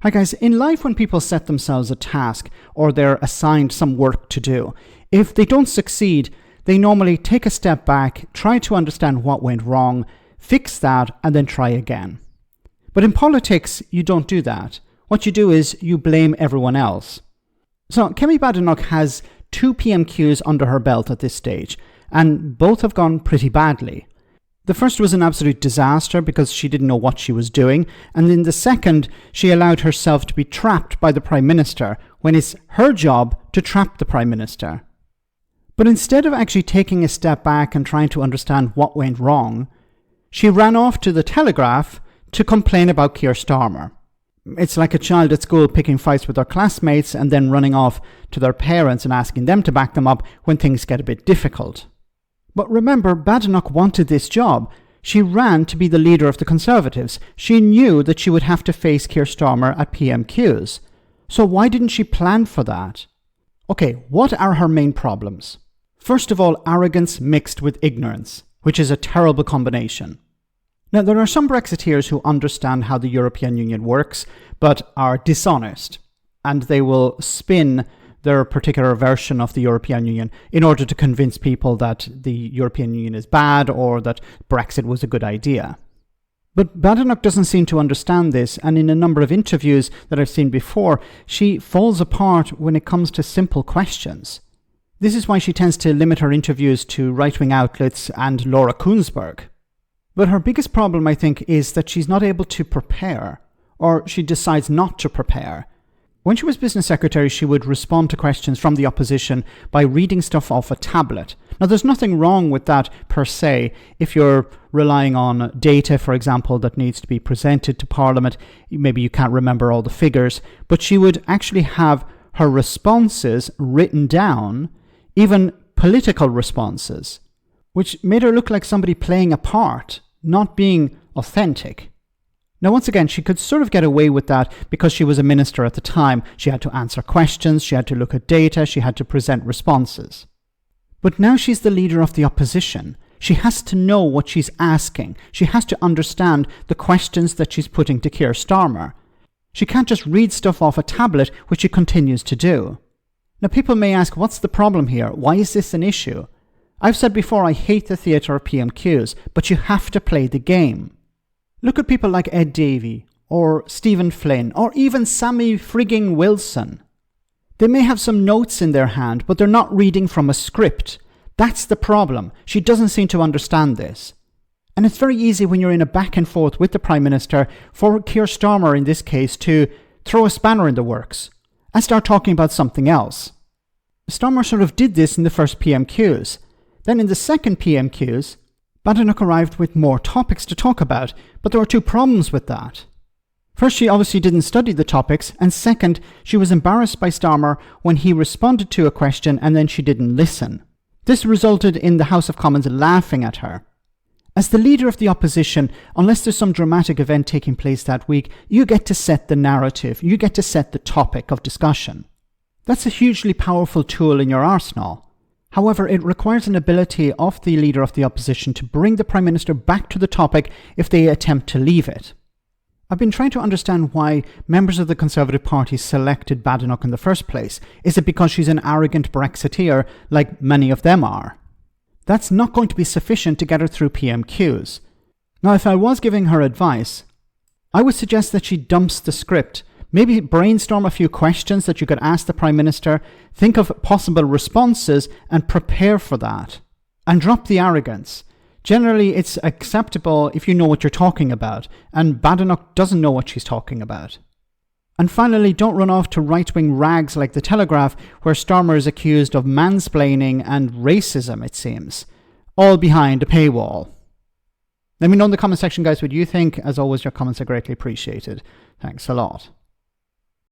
Hi guys, in life when people set themselves a task or they're assigned some work to do, if they don't succeed, they normally take a step back, try to understand what went wrong, fix that, and then try again. But in politics, you don't do that. What you do is you blame everyone else. So Kemi Badenoch has 2 PMQs under her belt at this stage, and both have gone pretty badly. The first was an absolute disaster because she didn't know what she was doing, and in the second, she allowed herself to be trapped by the Prime Minister when it's her job to trap the Prime Minister. But instead of actually taking a step back and trying to understand what went wrong, she ran off to the Telegraph to complain about Keir Starmer. It's like a child at school picking fights with their classmates and then running off to their parents and asking them to back them up when things get a bit difficult. But remember, Badenoch wanted this job. She ran to be the leader of the Conservatives. She knew that she would have to face Keir Starmer at PMQs. So why didn't she plan for that? Okay, what are her main problems? First of all, arrogance mixed with ignorance, which is a terrible combination. Now, there are some Brexiteers who understand how the European Union works, but are dishonest, and they will spin their particular version of the European Union in order to convince people that the European Union is bad or that Brexit was a good idea. But Badenoch doesn't seem to understand this, and in a number of interviews that I've seen before, she falls apart when it comes to simple questions. This is why she tends to limit her interviews to right-wing outlets and Laura Kuenssberg. But her biggest problem, I think, is that she's not able to prepare, or she decides not to prepare. When she was business secretary, she would respond to questions from the opposition by reading stuff off a tablet. Now, there's nothing wrong with that per se. If you're relying on data, for example, that needs to be presented to Parliament, maybe you can't remember all the figures, but she would actually have her responses written down, even political responses, which made her look like somebody playing a part, not being authentic. Now, once again, she could sort of get away with that because she was a minister at the time. She had to answer questions, she had to look at data, she had to present responses. But now she's the leader of the opposition. She has to know what she's asking. She has to understand the questions that she's putting to Keir Starmer. She can't just read stuff off a tablet, which she continues to do. Now, people may ask, what's the problem here? Why is this an issue? I've said before, I hate the theatre of PMQs, but you have to play the game. Look at people like Ed Davey, or Stephen Flynn, or even Sammy frigging Wilson. They may have some notes in their hand, but they're not reading from a script. That's the problem. She doesn't seem to understand this. And it's very easy when you're in a back and forth with the Prime Minister, for Keir Starmer in this case, to throw a spanner in the works and start talking about something else. Starmer sort of did this in the first PMQs. Then in the second PMQs, Badenoch arrived with more topics to talk about, but there were 2 problems with that. First, she obviously didn't study the topics, and second, she was embarrassed by Starmer when he responded to a question and then she didn't listen. This resulted in the House of Commons laughing at her. As the leader of the opposition, unless there's some dramatic event taking place that week, you get to set the narrative, you get to set the topic of discussion. That's a hugely powerful tool in your arsenal. However, it requires an ability of the leader of the opposition to bring the Prime Minister back to the topic if they attempt to leave it. I've been trying to understand why members of the Conservative Party selected Badenoch in the first place. Is it because she's an arrogant Brexiteer, like many of them are? That's not going to be sufficient to get her through PMQs. Now, if I was giving her advice, I would suggest that she dumps the script. Maybe brainstorm a few questions that you could ask the Prime Minister, think of possible responses and prepare for that. And drop the arrogance. Generally, it's acceptable if you know what you're talking about, and Badenoch doesn't know what she's talking about. And finally, don't run off to right-wing rags like the Telegraph, where Starmer is accused of mansplaining and racism, it seems. All behind a paywall. Let me know in the comment section, guys, what you think. As always, your comments are greatly appreciated. Thanks a lot.